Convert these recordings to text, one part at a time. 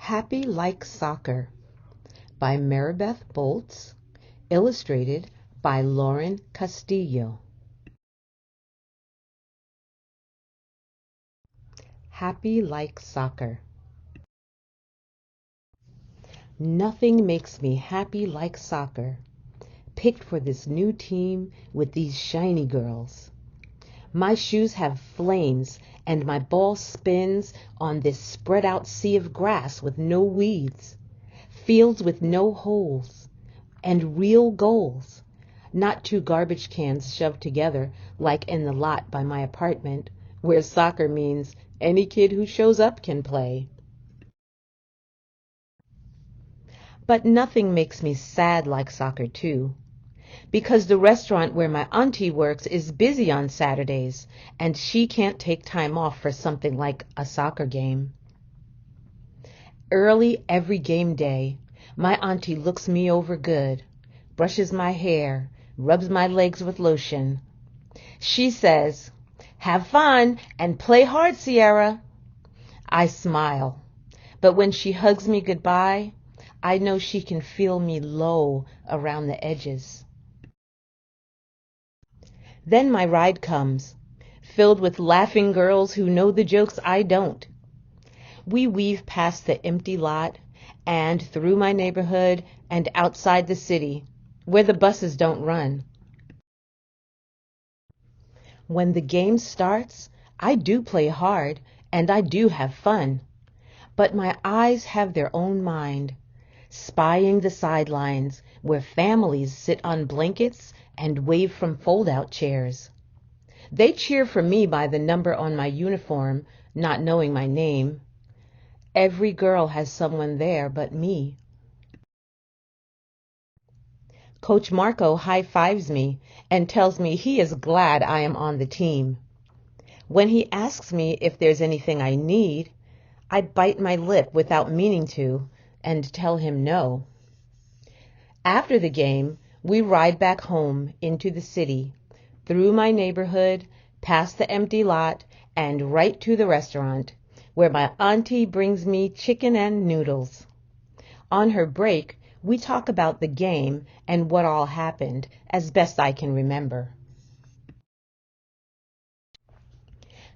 Happy Like Soccer by Maribeth Boelts, illustrated by Lauren Castillo. Happy Like Soccer. Nothing makes me happy like soccer, picked for this new team with these shiny girls. My shoes have flames and my ball spins on this spread out sea of grass with no weeds, fields with no holes, and real goals, not two garbage cans shoved together like in the lot by my apartment, where soccer means any kid who shows up can play. But nothing makes me sad like soccer too, because the restaurant where my auntie works is busy on Saturdays, and she can't take time off for something like a soccer game. Early every game day, my auntie looks me over good, brushes my hair, rubs my legs with lotion. She says, "Have fun and play hard, Sierra." I smile, but when she hugs me goodbye, I know she can feel me low around the edges. Then my ride comes, filled with laughing girls who know the jokes I don't. We weave past the empty lot and through my neighborhood and outside the city, where the buses don't run. When the game starts, I do play hard and I do have fun, but my eyes have their own mind, spying the sidelines where families sit on blankets and wave from fold-out chairs. They cheer for me by the number on my uniform, not knowing my name. Every girl has someone there but me. Coach Marco high-fives me and tells me he is glad I am on the team. When he asks me if there's anything I need, I bite my lip without meaning to and tell him no. After the game, we ride back home into the city, through my neighborhood, past the empty lot, and right to the restaurant, where my auntie brings me chicken and noodles. On her break, we talk about the game and what all happened, as best I can remember.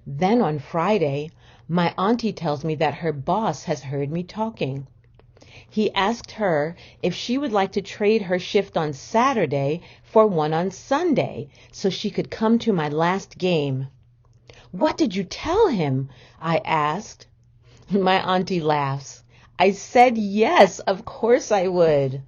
Then on Friday, my auntie tells me that her boss has heard me talking. He asked her if she would like to trade her shift on Saturday for one on Sunday so she could come to my last game. "What did you tell him?" I asked. My auntie laughs. I said yes, of course I would.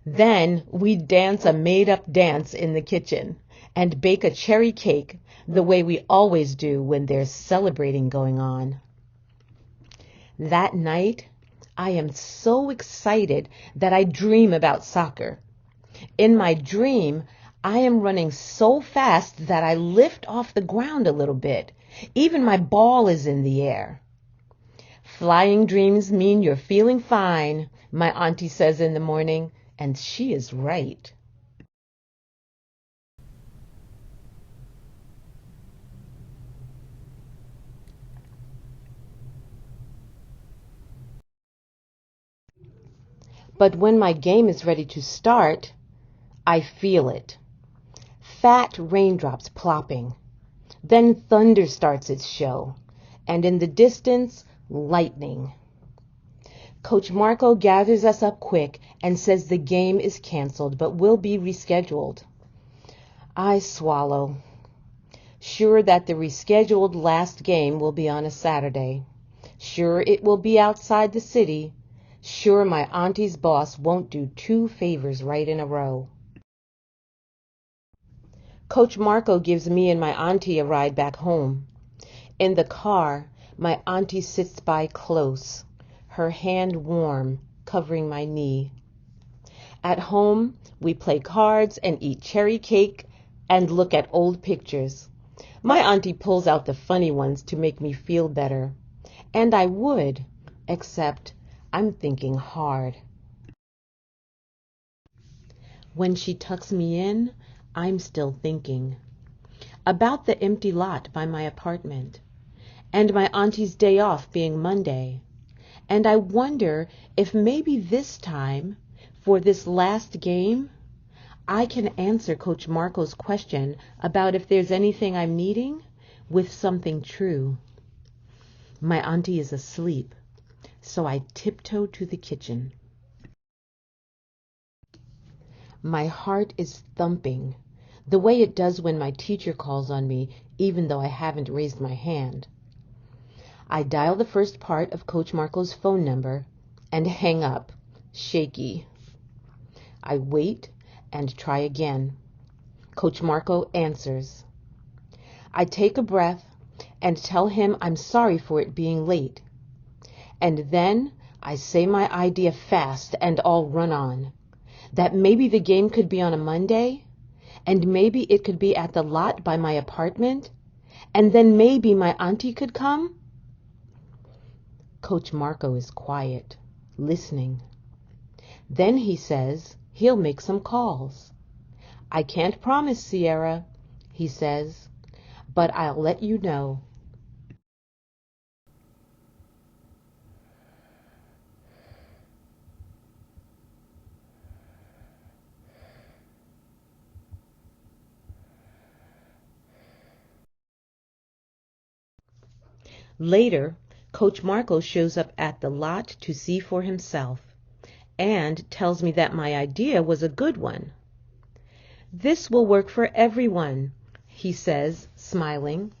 Then we dance a made-up dance in the kitchen and bake a cherry cake the way we always do when there's celebrating going on. That night, I am so excited that I dream about soccer. In my dream, I am running so fast that I lift off the ground a little bit. Even my ball is in the air. "Flying dreams mean you're feeling fine," my auntie says in the morning, and she is right. But when my game is ready to start, I feel it. Fat raindrops plopping. Then thunder starts its show, and in the distance, lightning. Coach Marco gathers us up quick and says the game is canceled but will be rescheduled. I swallow, sure that the rescheduled last game will be on a Saturday. Sure it will be outside the city. Sure my auntie's boss won't do two favors right in a row. Coach Marco gives me and my auntie a ride back home. In the car, my auntie sits by close, her hand warm, covering my knee. At home, we play cards and eat cherry cake and look at old pictures. My auntie pulls out the funny ones to make me feel better. And I would, except I'm thinking hard. When she tucks me in, I'm still thinking about the empty lot by my apartment, and my auntie's day off being Monday, And I wonder if maybe this time, for this last game, I can answer Coach Marco's question about if there's anything I'm needing with something true. My auntie is asleep, so I tiptoe to the kitchen. My heart is thumping, the way it does when my teacher calls on me, even though I haven't raised my hand. I dial the first part of Coach Marco's phone number and hang up, shaky. I wait and try again. Coach Marco answers. I take a breath and tell him I'm sorry for it being late. And then I say my idea fast and all run on. That maybe the game could be on a Monday, and maybe it could be at the lot by my apartment, and then maybe my auntie could come. Coach Marco is quiet, listening. Then he says he'll make some calls. I can't promise, Sierra, he says, but I'll let you know. Later, Coach Marco shows up at the lot to see for himself and tells me that my idea was a good one. This will work for everyone, he says, smiling.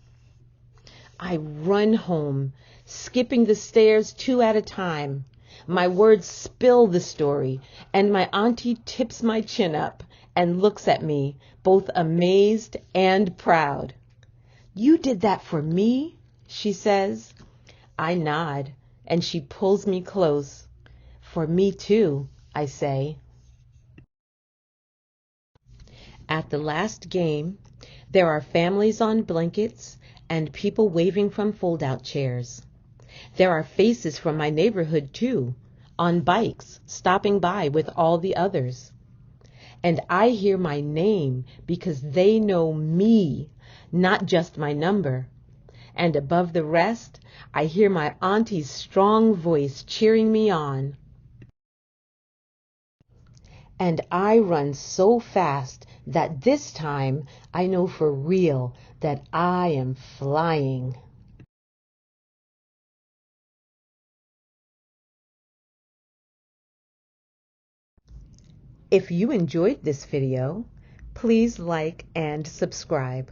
I run home, skipping the stairs 2 at a time. My words spill the story, and my auntie tips my chin up and looks at me, both amazed and proud. You did that for me, she says. I nod, and she pulls me close. For me too, I say. At the last game, there are families on blankets and people waving from fold-out chairs. There are faces from my neighborhood too, on bikes, stopping by with all the others. And I hear my name because they know me, not just my number. And above the rest, I hear my auntie's strong voice cheering me on. And I run so fast that this time I know for real that I am flying. If you enjoyed this video, please like and subscribe.